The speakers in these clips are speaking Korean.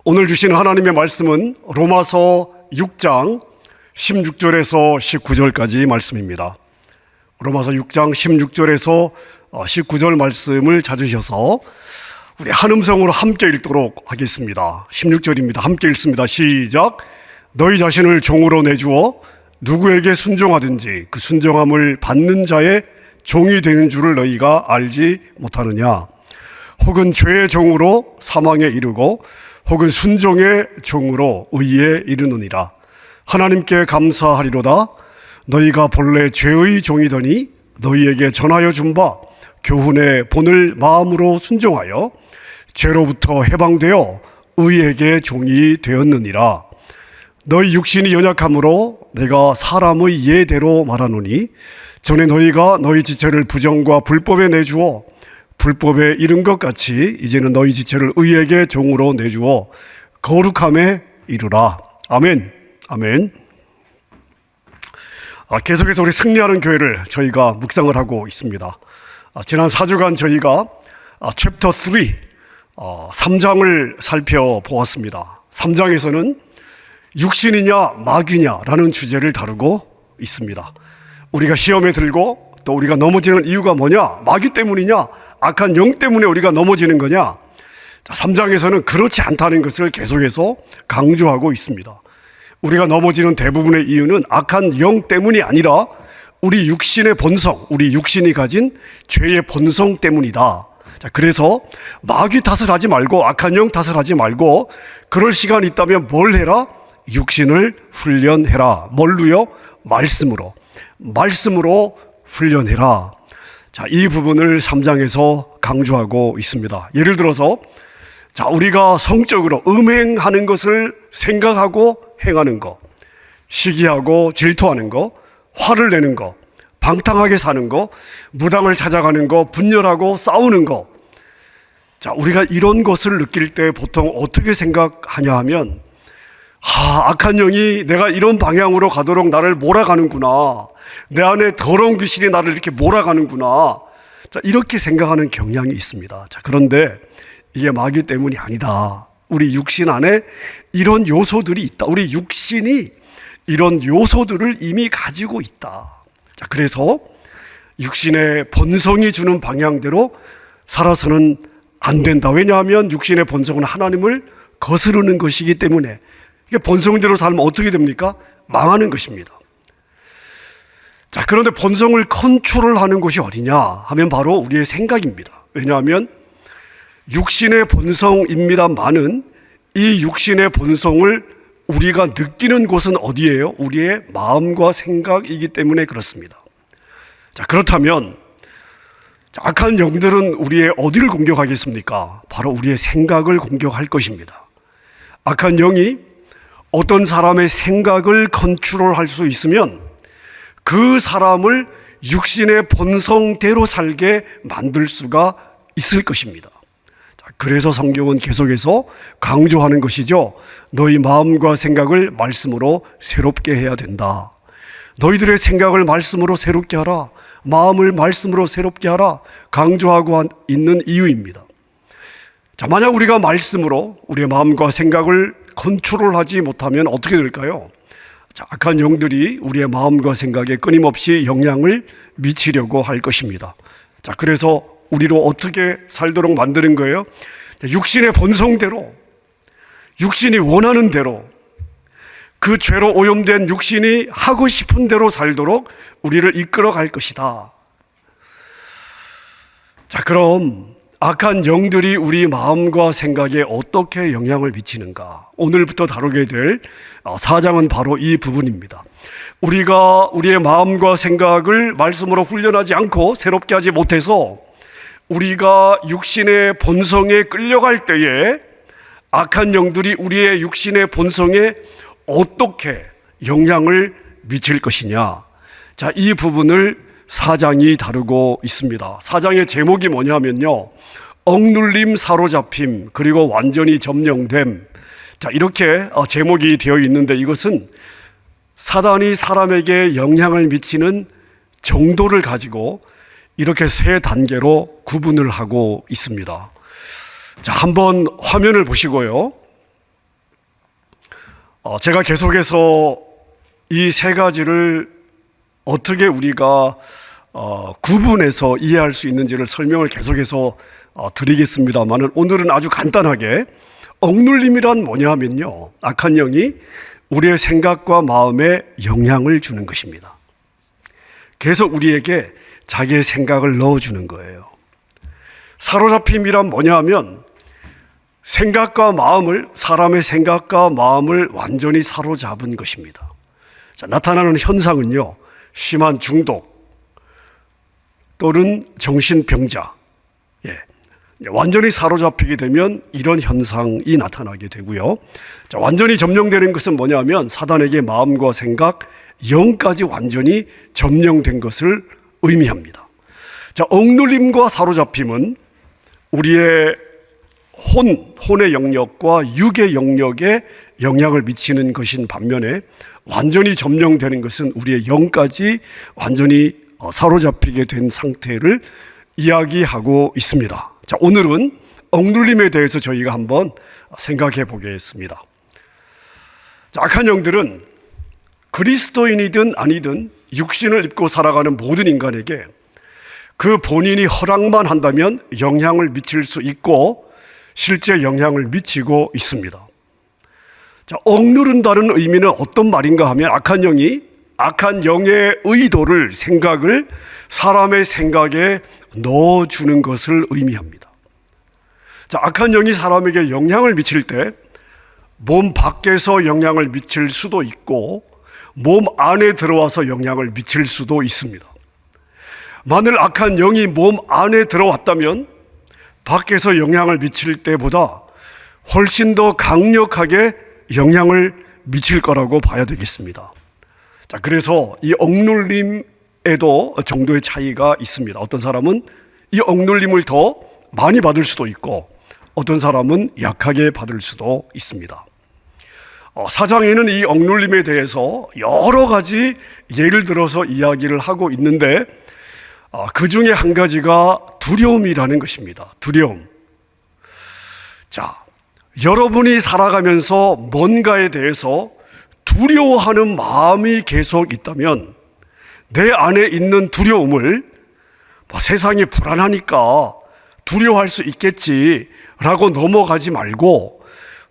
오늘 주신 하나님의 말씀은 로마서 6장 16절에서 19절까지 말씀입니다. 로마서 6장 16절에서 19절 말씀을 찾으셔서 우리 한 음성으로 함께 읽도록 하겠습니다. 16절입니다. 함께 읽습니다. 시작. 너희 자신을 종으로 내주어 누구에게 순종하든지 그 순종함을 받는 자의 종이 되는 줄을 너희가 알지 못하느냐. 혹은 죄의 종으로 사망에 이르고 혹은 순종의 종으로 의에 이르느니라. 하나님께 감사하리로다. 너희가 본래 죄의 종이더니 너희에게 전하여 준 바 교훈의 본을 마음으로 순종하여 죄로부터 해방되어 의에게 종이 되었느니라. 너희 육신이 연약함으로 내가 사람의 예대로 말하노니 전에 너희가 너희 지체를 부정과 불법에 내주어 불법에 이른 것 같이 이제는 너희 지체를 의에게 종으로 내주어 거룩함에 이르라. 아멘. 아멘. 계속해서 우리 승리하는 교회를 저희가 묵상을 하고 있습니다. 지난 4주간 저희가 챕터 3, 3장을 살펴보았습니다. 3장에서는 육신이냐 마귀냐라는 주제를 다루고 있습니다. 우리가 시험에 들고 또 우리가 넘어지는 이유가 뭐냐? 마귀 때문이냐? 악한 영 때문에 우리가 넘어지는 거냐? 3장에서는 그렇지 않다는 것을 계속해서 강조하고 있습니다. 우리가 넘어지는 대부분의 이유는 악한 영 때문이 아니라 우리 육신의 본성, 우리 육신이 가진 죄의 본성 때문이다. 그래서 마귀 탓을 하지 말고 악한 영 탓을 하지 말고 그럴 시간이 있다면 뭘 해라? 육신을 훈련해라. 뭘로요? 말씀으로 훈련해라. 자, 이 부분을 3장에서 강조하고 있습니다. 예를 들어서 우리가 성적으로 음행하는 것을 생각하고 행하는 것, 시기하고 질투하는 것, 화를 내는 것, 방탕하게 사는 것, 무당을 찾아가는 것, 분열하고 싸우는 것. 우리가 이런 것을 느낄 때 보통 어떻게 생각하냐 하면 악한 영이 내가 이런 방향으로 가도록 나를 몰아가는구나. 내 안에 더러운 귀신이 나를 이렇게 몰아가는구나. 이렇게 생각하는 경향이 있습니다. 그런데 이게 마귀 때문이 아니다. 우리 육신 안에 이런 요소들이 있다. 우리 육신이 이런 요소들을 이미 가지고 있다. 그래서 육신의 본성이 주는 방향대로 살아서는 안 된다. 왜냐하면 육신의 본성은 하나님을 거스르는 것이기 때문에 본성대로 살면 어떻게 됩니까? 망하는 것입니다. 그런데 본성을 컨트롤하는 것이 어디냐 하면 바로 우리의 생각입니다. 왜냐하면 육신의 본성입니다만은 이 육신의 본성을 우리가 느끼는 곳은 어디예요? 우리의 마음과 생각이기 때문에 그렇습니다. 그렇다면 악한 영들은 우리의 어디를 공격하겠습니까? 바로 우리의 생각을 공격할 것입니다. 악한 영이 어떤 사람의 생각을 컨트롤할 수 있으면 그 사람을 육신의 본성대로 살게 만들 수가 있을 것입니다. 그래서 성경은 계속해서 강조하는 것이죠. 너희 마음과 생각을 말씀으로 새롭게 해야 된다. 너희들의 생각을 말씀으로 새롭게 하라. 마음을 말씀으로 새롭게 하라. 강조하고 있는 이유입니다. 만약 우리가 말씀으로 우리의 마음과 생각을 컨트롤하지 못하면 어떻게 될까요? 악한 영들이 우리의 마음과 생각에 끊임없이 영향을 미치려고 할 것입니다. 그래서 우리로 어떻게 살도록 만드는 거예요? 육신의 본성대로, 육신이 원하는 대로, 그 죄로 오염된 육신이 하고 싶은 대로 살도록 우리를 이끌어 갈 것이다. 그럼 악한 영들이 우리 마음과 생각에 어떻게 영향을 미치는가? 오늘부터 다루게 될 4장은 바로 이 부분입니다. 우리가 우리의 마음과 생각을 말씀으로 훈련하지 않고 새롭게 하지 못해서 우리가 육신의 본성에 끌려갈 때에 악한 영들이 우리의 육신의 본성에 어떻게 영향을 미칠 것이냐? 이 부분을 4장이 다루고 있습니다. 4장의 제목이 뭐냐면요, 억눌림, 사로잡힘, 그리고 완전히 점령됨. 이렇게 제목이 되어 있는데 이것은 사단이 사람에게 영향을 미치는 정도를 가지고 이렇게 세 단계로 구분을 하고 있습니다. 한번 화면을 보시고요. 제가 계속해서 이 세 가지를 어떻게 우리가 구분해서 이해할 수 있는지를 설명을 계속해서 드리겠습니다만, 오늘은 아주 간단하게 억눌림이란 뭐냐 하면요, 악한 영이 우리의 생각과 마음에 영향을 주는 것입니다. 계속 우리에게 자기의 생각을 넣어주는 거예요. 사로잡힘이란 뭐냐 하면 생각과 마음을, 사람의 생각과 마음을 완전히 사로잡은 것입니다. 자, 나타나는 현상은요, 심한 중독 또는 정신병자, 완전히 사로잡히게 되면 이런 현상이 나타나게 되고요. 자, 완전히 점령되는 것은 뭐냐면 사단에게 마음과 생각, 영까지 완전히 점령된 것을 의미합니다. 자, 억눌림과 사로잡힘은 우리의 혼의 영역과 육의 영역에 영향을 미치는 것인 반면에, 완전히 점령되는 것은 우리의 영까지 완전히 사로잡히게 된 상태를 이야기하고 있습니다. 자, 오늘은 억눌림에 대해서 저희가 한번 생각해 보겠습니다. 자, 악한 영들은 그리스도인이든 아니든 육신을 입고 살아가는 모든 인간에게 그 본인이 허락만 한다면 영향을 미칠 수 있고 실제 영향을 미치고 있습니다. 자, 억누른다는 의미는 어떤 말인가 하면 악한 영의 의도를, 생각을 사람의 생각에 넣어주는 것을 의미합니다. 자, 악한 영이 사람에게 영향을 미칠 때 몸 밖에서 영향을 미칠 수도 있고 몸 안에 들어와서 영향을 미칠 수도 있습니다. 만일 악한 영이 몸 안에 들어왔다면 밖에서 영향을 미칠 때보다 훨씬 더 강력하게 영향을 미칠 거라고 봐야 되겠습니다. 자, 그래서 이 억눌림에도 정도의 차이가 있습니다. 어떤 사람은 이 억눌림을 더 많이 받을 수도 있고 어떤 사람은 약하게 받을 수도 있습니다. 사장에는 이 억눌림에 대해서 여러 가지 예를 들어서 이야기를 하고 있는데 그 중에 한 가지가 두려움이라는 것입니다. 두려움. 자, 여러분이 살아가면서 뭔가에 대해서 두려워하는 마음이 계속 있다면 내 안에 있는 두려움을 세상이 불안하니까 두려워할 수 있겠지라고 넘어가지 말고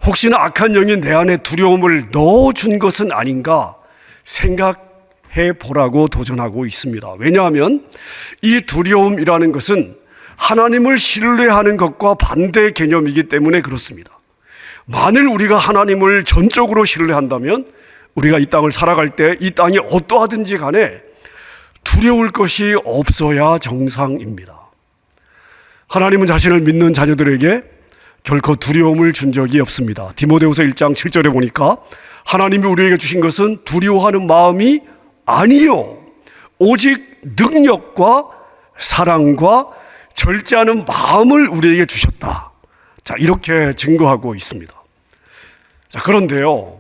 혹시나 악한 영이 내 안에 두려움을 넣어준 것은 아닌가 생각해 보라고 도전하고 있습니다. 왜냐하면 이 두려움이라는 것은 하나님을 신뢰하는 것과 반대 개념이기 때문에 그렇습니다. 만일 우리가 하나님을 전적으로 신뢰한다면 우리가 이 땅을 살아갈 때 이 땅이 어떠하든지 간에 두려울 것이 없어야 정상입니다. 하나님은 자신을 믿는 자녀들에게 결코 두려움을 준 적이 없습니다. 디모데후서 1장 7절에 보니까 하나님이 우리에게 주신 것은 두려워하는 마음이 아니요 오직 능력과 사랑과 절제하는 마음을 우리에게 주셨다. 자, 이렇게 증거하고 있습니다. 자, 그런데요,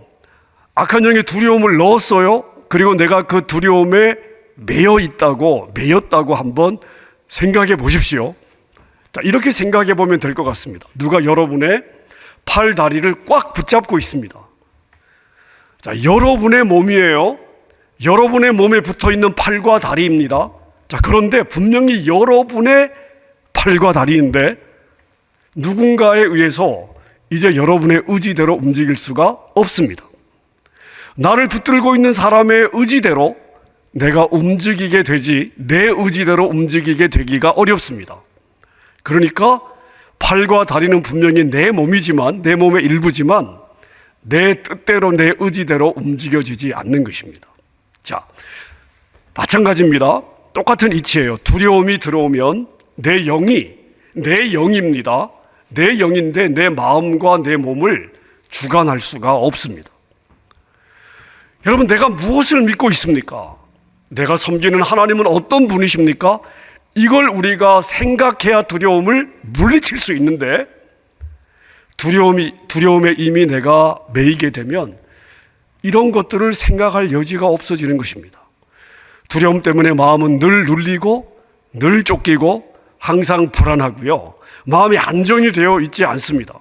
악한 영이 두려움을 넣었어요. 그리고 내가 그 두려움에 매였다고 한번 생각해 보십시오. 자, 이렇게 생각해 보면 될 것 같습니다. 누가 여러분의 팔, 다리를 꽉 붙잡고 있습니다. 자, 여러분의 몸이에요. 여러분의 몸에 붙어 있는 팔과 다리입니다. 자, 그런데 분명히 여러분의 팔과 다리인데 누군가에 의해서 이제 여러분의 의지대로 움직일 수가 없습니다. 나를 붙들고 있는 사람의 의지대로 내가 움직이게 되지 내 의지대로 움직이게 되기가 어렵습니다. 그러니까 팔과 다리는 분명히 내 몸이지만, 내 몸의 일부지만 내 뜻대로, 내 의지대로 움직여지지 않는 것입니다. 자, 마찬가지입니다. 똑같은 이치예요. 두려움이 들어오면 내 영입니다. 내 영인데 내 마음과 내 몸을 주관할 수가 없습니다. 여러분, 내가 무엇을 믿고 있습니까? 내가 섬기는 하나님은 어떤 분이십니까? 이걸 우리가 생각해야 두려움을 물리칠 수 있는데 두려움에 이미 내가 매이게 되면 이런 것들을 생각할 여지가 없어지는 것입니다. 두려움 때문에 마음은 늘 눌리고 늘 쫓기고 항상 불안하고요. 마음이 안정이 되어 있지 않습니다.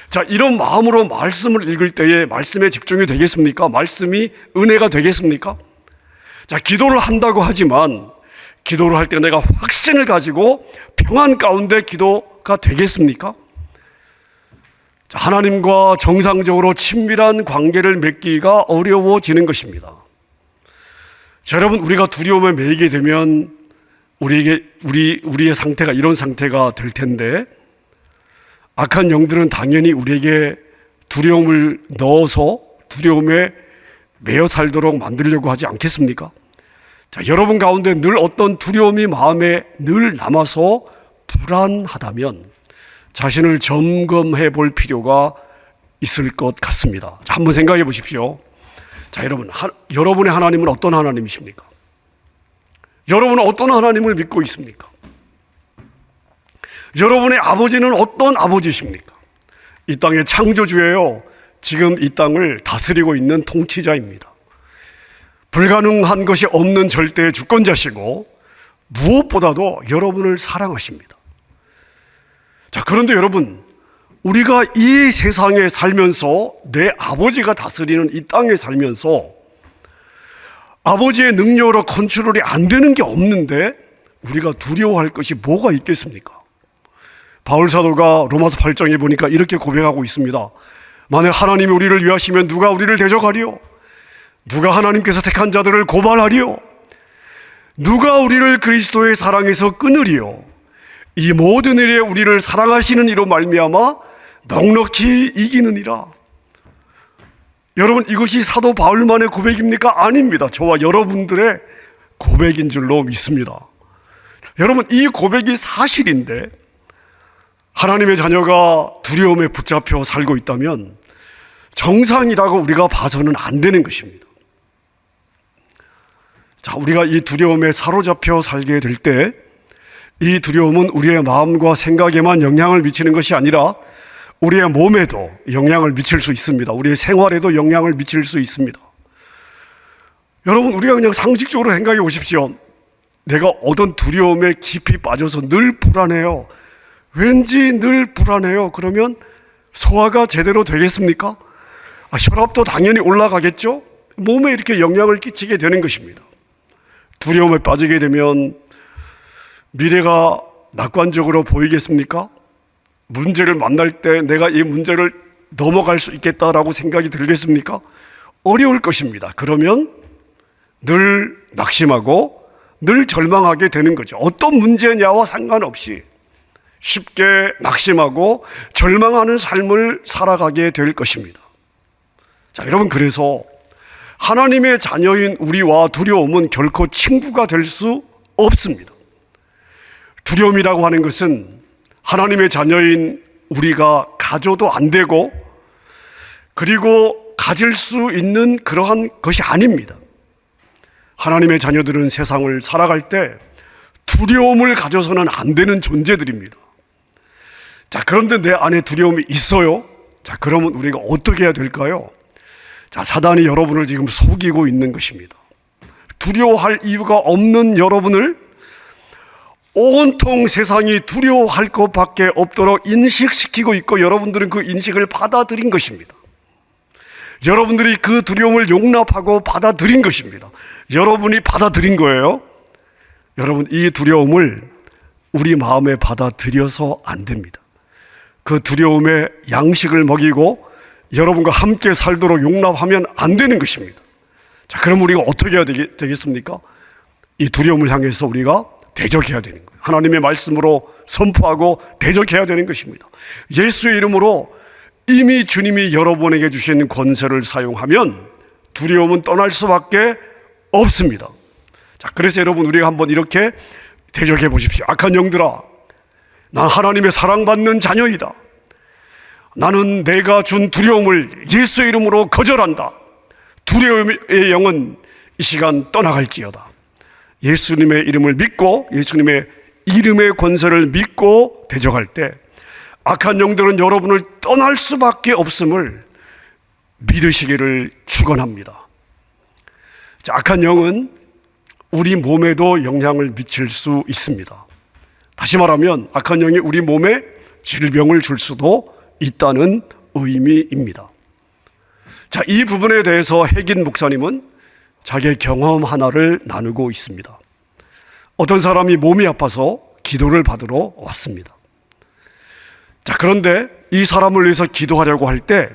자, 이런 마음으로 말씀을 읽을 때에 말씀에 집중이 되겠습니까? 말씀이 은혜가 되겠습니까? 자, 기도를 한다고 하지만 기도를 할 때 내가 확신을 가지고 평안 가운데 기도가 되겠습니까? 자, 하나님과 정상적으로 친밀한 관계를 맺기가 어려워지는 것입니다. 자, 여러분, 우리가 두려움에 매이게 되면 우리의 상태가 이런 상태가 될 텐데, 악한 영들은 당연히 우리에게 두려움을 넣어서 두려움에 매여 살도록 만들려고 하지 않겠습니까? 자, 여러분 가운데 늘 어떤 두려움이 마음에 늘 남아서 불안하다면 자신을 점검해 볼 필요가 있을 것 같습니다. 자, 한번 생각해 보십시오. 자, 여러분의 하나님은 어떤 하나님이십니까? 여러분은 어떤 하나님을 믿고 있습니까? 여러분의 아버지는 어떤 아버지십니까? 이 땅의 창조주예요. 지금 이 땅을 다스리고 있는 통치자입니다. 불가능한 것이 없는 절대의 주권자시고 무엇보다도 여러분을 사랑하십니다. 자, 그런데 여러분, 우리가 이 세상에 살면서 내 아버지가 다스리는 이 땅에 살면서 아버지의 능력으로 컨트롤이 안 되는 게 없는데 우리가 두려워할 것이 뭐가 있겠습니까? 바울 사도가 로마서 8장에 보니까 이렇게 고백하고 있습니다. 만약 하나님이 우리를 위하시면 누가 우리를 대적하리요? 누가 하나님께서 택한 자들을 고발하리요? 누가 우리를 그리스도의 사랑에서 끊으리요? 이 모든 일에 우리를 사랑하시는 이로 말미암아 넉넉히 이기느니라. 여러분, 이것이 사도 바울만의 고백입니까? 아닙니다. 저와 여러분들의 고백인 줄로 믿습니다. 여러분, 이 고백이 사실인데 하나님의 자녀가 두려움에 붙잡혀 살고 있다면 정상이라고 우리가 봐서는 안 되는 것입니다. 자, 우리가 이 두려움에 사로잡혀 살게 될 때 이 두려움은 우리의 마음과 생각에만 영향을 미치는 것이 아니라 우리의 몸에도 영향을 미칠 수 있습니다. 우리의 생활에도 영향을 미칠 수 있습니다. 여러분, 우리가 그냥 상식적으로 생각해 보십시오. 내가 어떤 두려움에 깊이 빠져서 늘 불안해요. 왠지 늘 불안해요. 그러면 소화가 제대로 되겠습니까? 혈압도 당연히 올라가겠죠? 몸에 이렇게 영향을 끼치게 되는 것입니다. 두려움에 빠지게 되면 미래가 낙관적으로 보이겠습니까? 문제를 만날 때 내가 이 문제를 넘어갈 수 있겠다라고 생각이 들겠습니까? 어려울 것입니다. 그러면 늘 낙심하고 늘 절망하게 되는 거죠. 어떤 문제냐와 상관없이 쉽게 낙심하고 절망하는 삶을 살아가게 될 것입니다. 자, 여러분, 그래서 하나님의 자녀인 우리와 두려움은 결코 친구가 될 수 없습니다. 두려움이라고 하는 것은 하나님의 자녀인 우리가 가져도 안 되고 그리고 가질 수 있는 그러한 것이 아닙니다. 하나님의 자녀들은 세상을 살아갈 때 두려움을 가져서는 안 되는 존재들입니다. 자, 그런데 내 안에 두려움이 있어요. 자, 그러면 우리가 어떻게 해야 될까요? 자, 사단이 여러분을 지금 속이고 있는 것입니다. 두려워할 이유가 없는 여러분을 온통 세상이 두려워할 것밖에 없도록 인식시키고 있고 여러분들은 그 인식을 받아들인 것입니다. 여러분들이 그 두려움을 용납하고 받아들인 것입니다. 여러분이 받아들인 거예요. 여러분, 이 두려움을 우리 마음에 받아들여서 안 됩니다. 그 두려움에 양식을 먹이고 여러분과 함께 살도록 용납하면 안 되는 것입니다. 자, 그럼 우리가 어떻게 해야 되겠습니까? 이 두려움을 향해서 우리가 대적해야 되는 거예요. 하나님의 말씀으로 선포하고 대적해야 되는 것입니다. 예수의 이름으로 이미 주님이 여러분에게 주신 권세를 사용하면 두려움은 떠날 수밖에 없습니다. 자, 그래서 여러분, 우리가 한번 이렇게 대적해 보십시오. 악한 영들아, 난 하나님의 사랑받는 자녀이다. 나는 내가 준 두려움을 예수의 이름으로 거절한다. 두려움의 영은 이 시간 떠나갈지어다. 예수님의 이름을 믿고 예수님의 이름의 권세를 믿고 대적할 때 악한 영들은 여러분을 떠날 수밖에 없음을 믿으시기를 축원합니다. 자, 악한 영은 우리 몸에도 영향을 미칠 수 있습니다. 다시 말하면 악한 영이 우리 몸에 질병을 줄 수도 있다는 의미입니다. 자, 이 부분에 대해서 핵인 목사님은 자기의 경험 하나를 나누고 있습니다. 어떤 사람이 몸이 아파서 기도를 받으러 왔습니다. 자, 그런데 이 사람을 위해서 기도하려고 할 때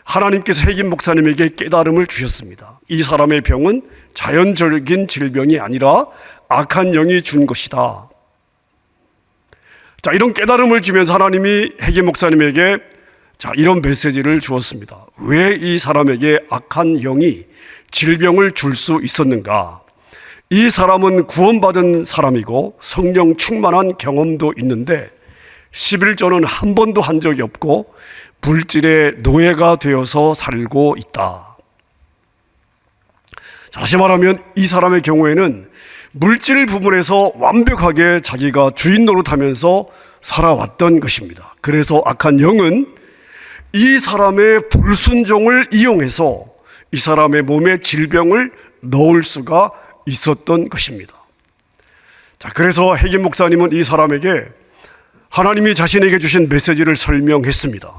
하나님께서 핵인 목사님에게 깨달음을 주셨습니다. 이 사람의 병은 자연적인 질병이 아니라 악한 영이 준 것이다. 자, 이런 깨달음을 주면서 하나님이 핵인 목사님에게 이런 메시지를 주었습니다. 왜 이 사람에게 악한 영이 질병을 줄 수 있었는가? 이 사람은 구원받은 사람이고 성령 충만한 경험도 있는데 11조는 한 번도 한 적이 없고 물질의 노예가 되어서 살고 있다. 다시 말하면 이 사람의 경우에는 물질 부분에서 완벽하게 자기가 주인 노릇하면서 살아왔던 것입니다. 그래서 악한 영은 이 사람의 불순종을 이용해서 이 사람의 몸에 질병을 넣을 수가 있었던 것입니다. 자, 그래서 핵인 목사님은 이 사람에게 하나님이 자신에게 주신 메시지를 설명했습니다.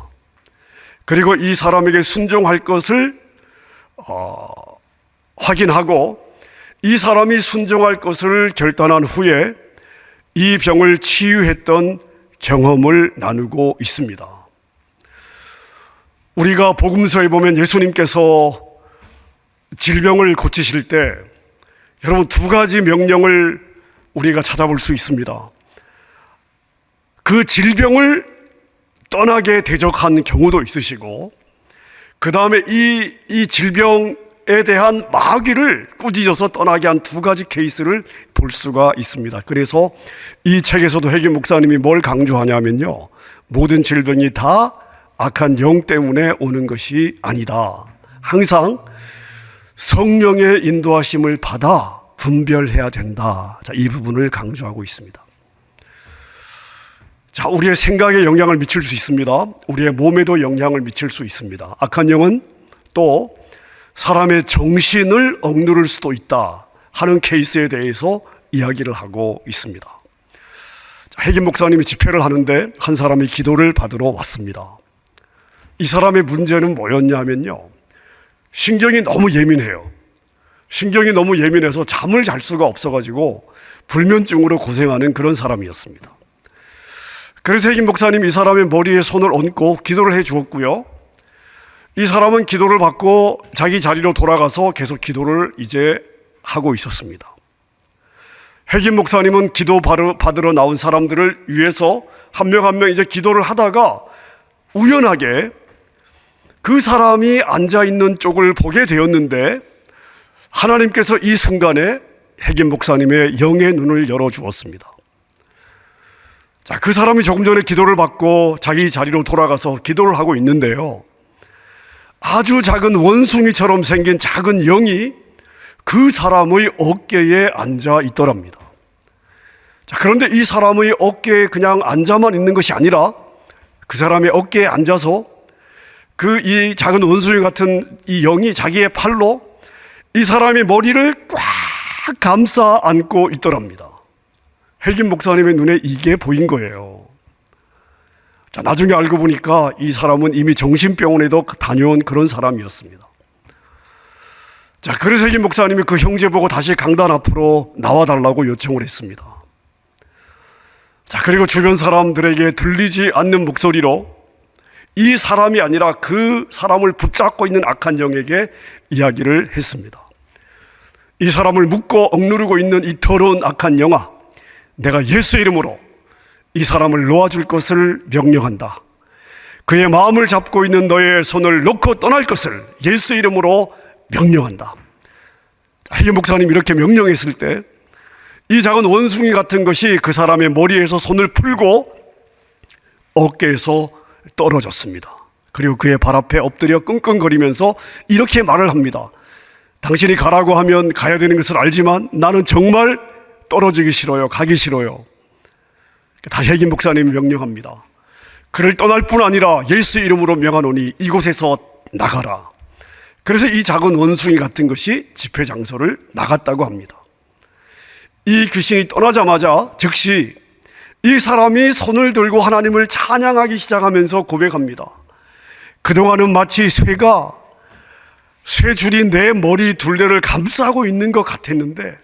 그리고 이 사람에게 순종할 것을 확인하고 이 사람이 순종할 것을 결단한 후에 이 병을 치유했던 경험을 나누고 있습니다. 우리가 복음서에 보면 예수님께서 질병을 고치실 때 여러분 두 가지 명령을 우리가 찾아볼 수 있습니다. 그 질병을 떠나게 대적한 경우도 있으시고 그 다음에 이 질병에 대한 마귀를 꾸짖어서 떠나게 한 두 가지 케이스를 볼 수가 있습니다. 그래서 이 책에서도 핵인 목사님이 뭘 강조하냐면요, 모든 질병이 다 악한 영 때문에 오는 것이 아니다. 항상 성령의 인도하심을 받아 분별해야 된다. 자, 이 부분을 강조하고 있습니다. 자, 우리의 생각에 영향을 미칠 수 있습니다. 우리의 몸에도 영향을 미칠 수 있습니다. 악한 영은 또 사람의 정신을 억누를 수도 있다 하는 케이스에 대해서 이야기를 하고 있습니다. 자, 핵인 목사님이 집회를 하는데 한 사람이 기도를 받으러 왔습니다. 이 사람의 문제는 뭐였냐면요, 신경이 너무 예민해요. 신경이 너무 예민해서 잠을 잘 수가 없어가지고 불면증으로 고생하는 그런 사람이었습니다. 그래서 핵인 목사님이 이 사람의 머리에 손을 얹고 기도를 해 주었고요. 이 사람은 기도를 받고 자기 자리로 돌아가서 계속 기도를 이제 하고 있었습니다. 핵인 목사님은 기도 받으러 나온 사람들을 위해서 한 명 한 명 이제 기도를 하다가 우연하게 그 사람이 앉아있는 쪽을 보게 되었는데 하나님께서 이 순간에 핵인 목사님의 영의 눈을 열어주었습니다. 자, 그 사람이 조금 전에 기도를 받고 자기 자리로 돌아가서 기도를 하고 있는데요, 아주 작은 원숭이처럼 생긴 작은 영이 그 사람의 어깨에 앉아 있더랍니다. 자, 그런데 이 사람의 어깨에 그냥 앉아만 있는 것이 아니라 그 사람의 어깨에 앉아서 이 작은 원숭이 같은 이 영이 자기의 팔로 이 사람의 머리를 꽉 감싸 안고 있더랍니다. 핵인 목사님의 눈에 이게 보인 거예요. 자, 나중에 알고 보니까 이 사람은 이미 정신병원에도 다녀온 그런 사람이었습니다. 자, 그래서 핵인 목사님이 그 형제 보고 다시 강단 앞으로 나와달라고 요청을 했습니다. 자, 그리고 주변 사람들에게 들리지 않는 목소리로 이 사람이 아니라 그 사람을 붙잡고 있는 악한 영에게 이야기를 했습니다. 이 사람을 묶고 억누르고 있는 이 더러운 악한 영아, 내가 예수 이름으로 이 사람을 놓아줄 것을 명령한다. 그의 마음을 잡고 있는 너의 손을 놓고 떠날 것을 예수 이름으로 명령한다. 핵인 목사님이 이렇게 명령했을 때 이 작은 원숭이 같은 것이 그 사람의 머리에서 손을 풀고 어깨에서 떨어졌습니다. 그리고 그의 발 앞에 엎드려 끙끙거리면서 이렇게 말을 합니다. 당신이 가라고 하면 가야 되는 것을 알지만 나는 정말 떨어지기 싫어요. 가기 싫어요. 다시 핵인 목사님이 명령합니다. 그를 떠날 뿐 아니라 예수 이름으로 명하노니 이곳에서 나가라. 그래서 이 작은 원숭이 같은 것이 집회 장소를 나갔다고 합니다. 이 귀신이 떠나자마자 즉시 이 사람이 손을 들고 하나님을 찬양하기 시작하면서 고백합니다. 그동안은 마치 쇠가 쇠줄이 내 머리 둘레를 감싸고 있는 것 같았는데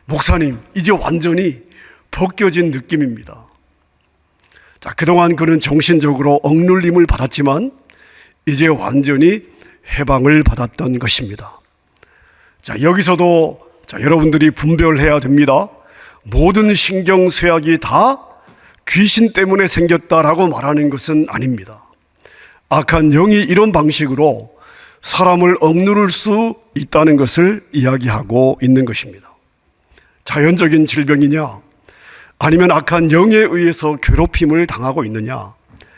목사님, 이제 완전히 벗겨진 느낌입니다. 자, 그동안 그는 정신적으로 억눌림을 받았지만 이제 완전히 해방을 받았던 것입니다. 자, 여기서도 여러분들이 분별해야 됩니다. 모든 신경쇠약이 다 귀신 때문에 생겼다라고 말하는 것은 아닙니다. 악한 영이 이런 방식으로 사람을 억누를 수 있다는 것을 이야기하고 있는 것입니다. 자연적인 질병이냐, 아니면 악한 영에 의해서 괴롭힘을 당하고 있느냐,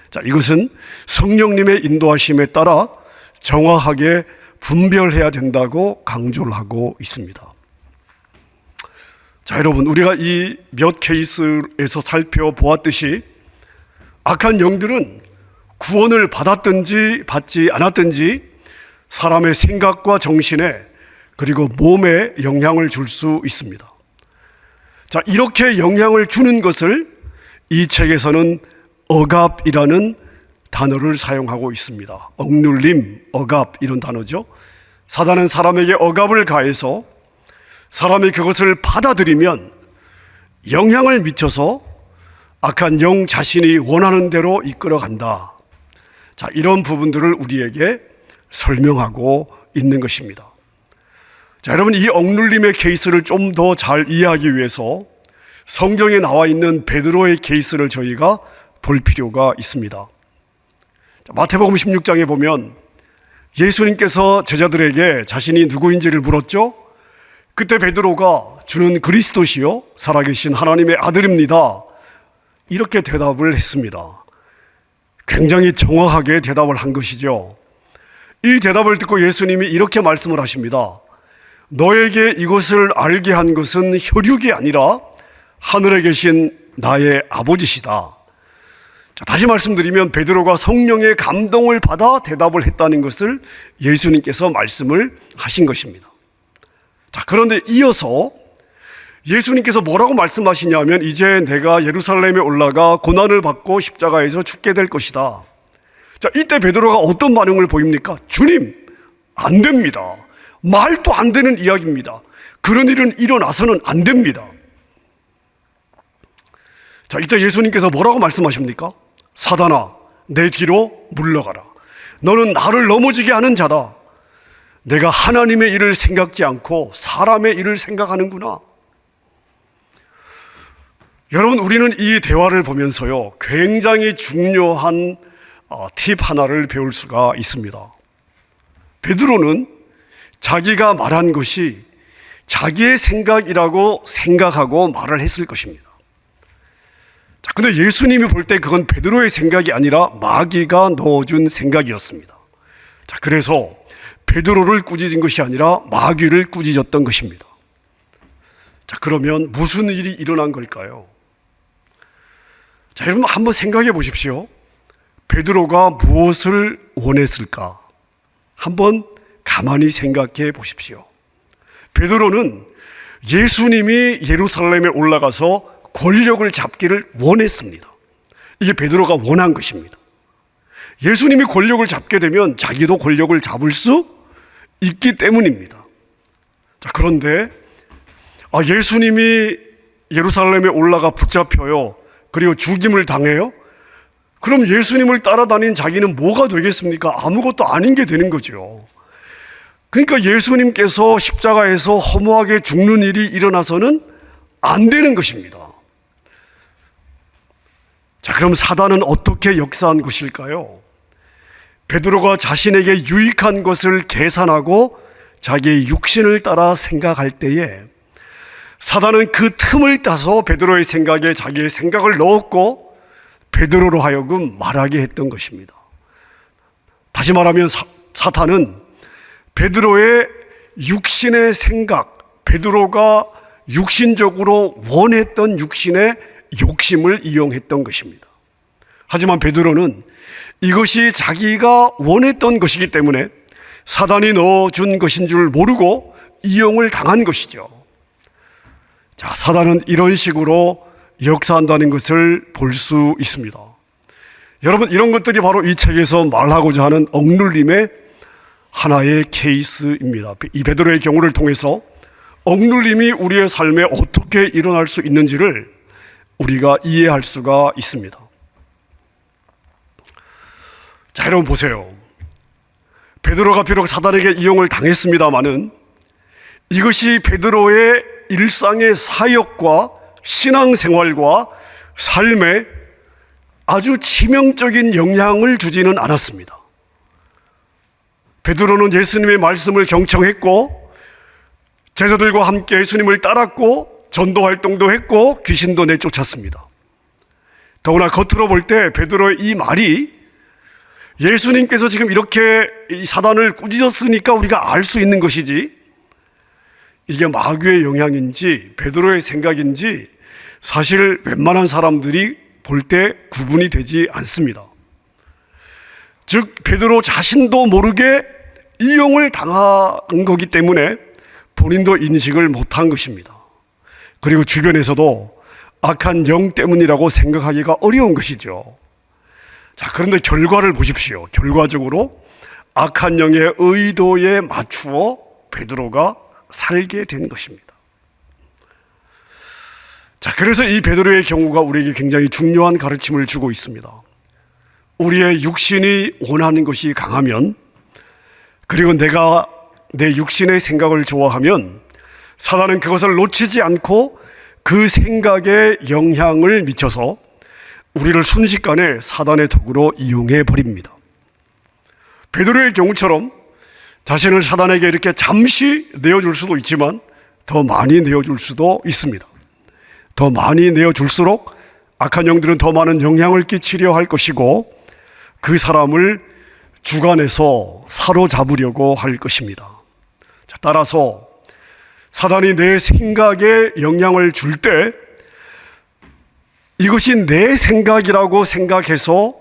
자, 이것은 성령님의 인도하심에 따라 정확하게 분별해야 된다고 강조를 하고 있습니다. 자, 여러분, 우리가 이 몇 케이스에서 살펴보았듯이 악한 영들은 구원을 받았든지 받지 않았든지 사람의 생각과 정신에 그리고 몸에 영향을 줄 수 있습니다. 자, 이렇게 영향을 주는 것을 이 책에서는 억압이라는 단어를 사용하고 있습니다. 억눌림, 억압, 이런 단어죠. 사단은 사람에게 억압을 가해서 사람이 그것을 받아들이면 영향을 미쳐서 악한 영 자신이 원하는 대로 이끌어간다. 자, 이런 부분들을 우리에게 설명하고 있는 것입니다. 자, 여러분, 이 억눌림의 케이스를 좀 더 잘 이해하기 위해서 성경에 나와 있는 베드로의 케이스를 저희가 볼 필요가 있습니다. 자, 마태복음 16장에 보면 예수님께서 제자들에게 자신이 누구인지를 물었죠. 그때 베드로가 주는 그리스도시요 살아계신 하나님의 아들입니다, 이렇게 대답을 했습니다. 굉장히 정확하게 대답을 한 것이죠. 이 대답을 듣고 예수님이 이렇게 말씀을 하십니다. 너에게 이것을 알게 한 것은 혈육이 아니라 하늘에 계신 나의 아버지시다. 자, 다시 말씀드리면 베드로가 성령의 감동을 받아 대답을 했다는 것을 예수님께서 말씀을 하신 것입니다. 자, 그런데 이어서 예수님께서 뭐라고 말씀하시냐면 이제 내가 예루살렘에 올라가 고난을 받고 십자가에서 죽게 될 것이다. 자, 이때 베드로가 어떤 반응을 보입니까? 주님, 안 됩니다. 말도 안 되는 이야기입니다. 그런 일은 일어나서는 안 됩니다. 자, 이때 예수님께서 뭐라고 말씀하십니까? 사단아, 내 뒤로 물러가라. 너는 나를 넘어지게 하는 자다. 내가 하나님의 일을 생각지 않고 사람의 일을 생각하는구나. 여러분, 우리는 이 대화를 보면서요, 굉장히 중요한 팁 하나를 배울 수가 있습니다. 베드로는 자기가 말한 것이 자기의 생각이라고 생각하고 말을 했을 것입니다. 자, 근데 예수님이 볼 때 그건 베드로의 생각이 아니라 마귀가 넣어준 생각이었습니다. 자, 그래서 베드로를 꾸짖은 것이 아니라 마귀를 꾸짖었던 것입니다. 자, 그러면 무슨 일이 일어난 걸까요? 자, 여러분 한번 생각해 보십시오. 베드로가 무엇을 원했을까? 한번 가만히 생각해 보십시오. 베드로는 예수님이 예루살렘에 올라가서 권력을 잡기를 원했습니다. 이게 베드로가 원한 것입니다. 예수님이 권력을 잡게 되면 자기도 권력을 잡을 수 있기 때문입니다. 자, 그런데 예수님이 예루살렘에 올라가 붙잡혀요. 그리고 죽임을 당해요. 그럼 예수님을 따라다닌 자기는 뭐가 되겠습니까? 아무것도 아닌 게 되는 거죠. 그러니까 예수님께서 십자가에서 허무하게 죽는 일이 일어나서는 안 되는 것입니다. 자, 그럼 사단은 어떻게 역사한 것일까요? 베드로가 자신에게 유익한 것을 계산하고 자기의 육신을 따라 생각할 때에 사단은 그 틈을 따서 베드로의 생각에 자기의 생각을 넣었고 베드로로 하여금 말하게 했던 것입니다. 다시 말하면 사탄은 베드로의 육신의 생각, 베드로가 육신적으로 원했던 육신의 욕심을 이용했던 것입니다. 하지만 베드로는 이것이 자기가 원했던 것이기 때문에 사단이 넣어준 것인 줄 모르고 이용을 당한 것이죠. 자, 사단은 이런 식으로 역사한다는 것을 볼 수 있습니다. 여러분, 이런 것들이 바로 이 책에서 말하고자 하는 억눌림의 하나의 케이스입니다. 이 베드로의 경우를 통해서 억눌림이 우리의 삶에 어떻게 일어날 수 있는지를 우리가 이해할 수가 있습니다. 자, 여러분 보세요. 베드로가 비록 사단에게 이용을 당했습니다마는 이것이 베드로의 일상의 사역과 신앙생활과 삶에 아주 치명적인 영향을 주지는 않았습니다. 베드로는 예수님의 말씀을 경청했고 제자들과 함께 예수님을 따랐고 전도활동도 했고 귀신도 내쫓았습니다. 더구나 겉으로 볼 때 베드로의 이 말이 예수님께서 지금 이렇게 이 사단을 꾸짖었으니까 우리가 알 수 있는 것이지, 이게 마귀의 영향인지 베드로의 생각인지 사실 웬만한 사람들이 볼 때 구분이 되지 않습니다. 즉 베드로 자신도 모르게 이용을 당한 거기 때문에 본인도 인식을 못한 것입니다. 그리고 주변에서도 악한 영 때문이라고 생각하기가 어려운 것이죠. 자, 그런데 결과를 보십시오. 결과적으로 악한 영의 의도에 맞추어 베드로가 살게 된 것입니다. 자, 그래서 이 베드로의 경우가 우리에게 굉장히 중요한 가르침을 주고 있습니다. 우리의 육신이 원하는 것이 강하면, 그리고 내가 내 육신의 생각을 좋아하면 사단은 그것을 놓치지 않고 그 생각에 영향을 미쳐서 우리를 순식간에 사단의 도구로 이용해 버립니다. 베드로의 경우처럼 자신을 사단에게 이렇게 잠시 내어줄 수도 있지만 더 많이 내어줄 수도 있습니다. 더 많이 내어줄수록 악한 영들은 더 많은 영향을 끼치려 할 것이고 그 사람을 주관해서 사로잡으려고 할 것입니다. 자, 따라서 사단이 내 생각에 영향을 줄 때 이것이 내 생각이라고 생각해서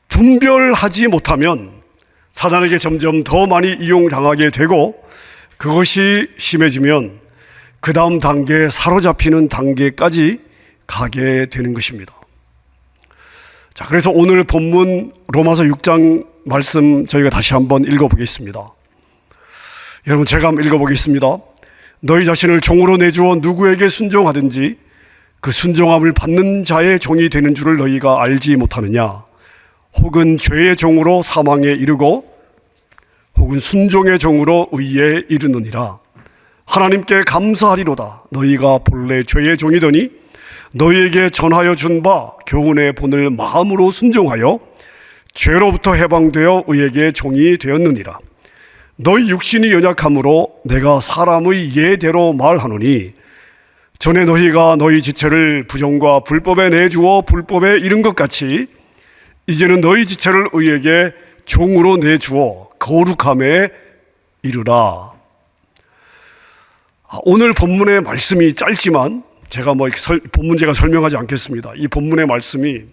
분별하지 못하면 사단에게 점점 더 많이 이용당하게 되고, 그것이 심해지면 그 다음 단계, 사로잡히는 단계까지 가게 되는 것입니다. 자, 그래서 오늘 본문 로마서 6장 말씀 저희가 다시 한번 읽어보겠습니다. 여러분, 제가 한번 읽어보겠습니다. 너희 자신을 종으로 내주어 누구에게 순종하든지 그 순종함을 받는 자의 종이 되는 줄을 너희가 알지 못하느냐? 혹은 죄의 종으로 사망에 이르고 혹은 순종의 종으로 의에 이르느니라. 하나님께 감사하리로다. 너희가 본래 죄의 종이더니 너희에게 전하여 준 바 교훈의 본을 마음으로 순종하여 죄로부터 해방되어 의에게 종이 되었느니라. 너희 육신이 연약함으로 내가 사람의 예대로 말하노니 전에 너희가 너희 지체를 부정과 불법에 내주어 불법에 이른 것 같이 이제는 너희 지체를 의에게 종으로 내주어 거룩함에 이르라. 오늘 본문의 말씀이 짧지만 제가 본문 제가 설명하지 않겠습니다. 이 본문의 말씀이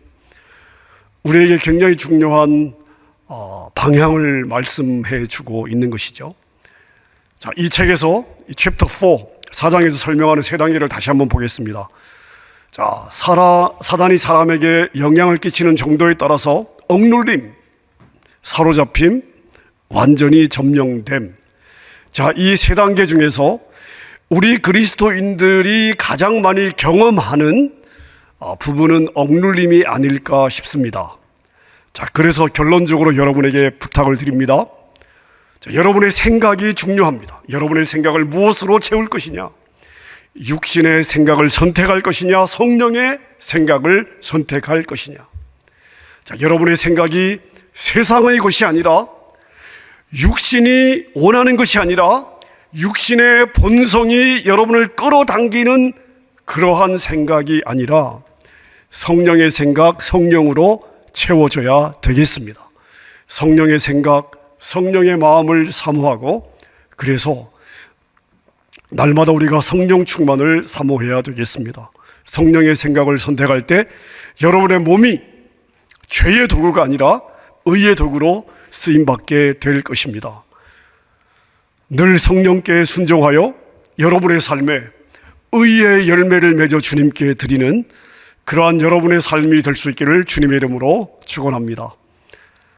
우리에게 굉장히 중요한 방향을 말씀해 주고 있는 것이죠. 자, 이 책에서 이 챕터 4장에서 설명하는 세 단계를 다시 한번 보겠습니다. 자, 사단이 사람에게 영향을 끼치는 정도에 따라서 억눌림, 사로잡힘, 완전히 점령됨. 자, 이 세 단계 중에서 우리 그리스도인들이 가장 많이 경험하는 부분은 억눌림이 아닐까 싶습니다. 자, 그래서 결론적으로 여러분에게 부탁을 드립니다. 자, 여러분의 생각이 중요합니다. 여러분의 생각을 무엇으로 채울 것이냐? 육신의 생각을 선택할 것이냐? 성령의 생각을 선택할 것이냐? 자, 여러분의 생각이 세상의 것이 아니라, 육신이 원하는 것이 아니라 육신의 본성이 여러분을 끌어당기는 그러한 생각이 아니라 성령의 생각, 성령으로 채워져야 되겠습니다. 성령의 생각, 성령의 마음을 사모하고, 그래서 날마다 우리가 성령 충만을 사모해야 되겠습니다. 성령의 생각을 선택할 때 여러분의 몸이 죄의 도구가 아니라 의의 도구로 쓰임받게 될 것입니다. 늘 성령께 순종하여 여러분의 삶에 의의 열매를 맺어 주님께 드리는 그러한 여러분의 삶이 될 수 있기를 주님의 이름으로 축원합니다.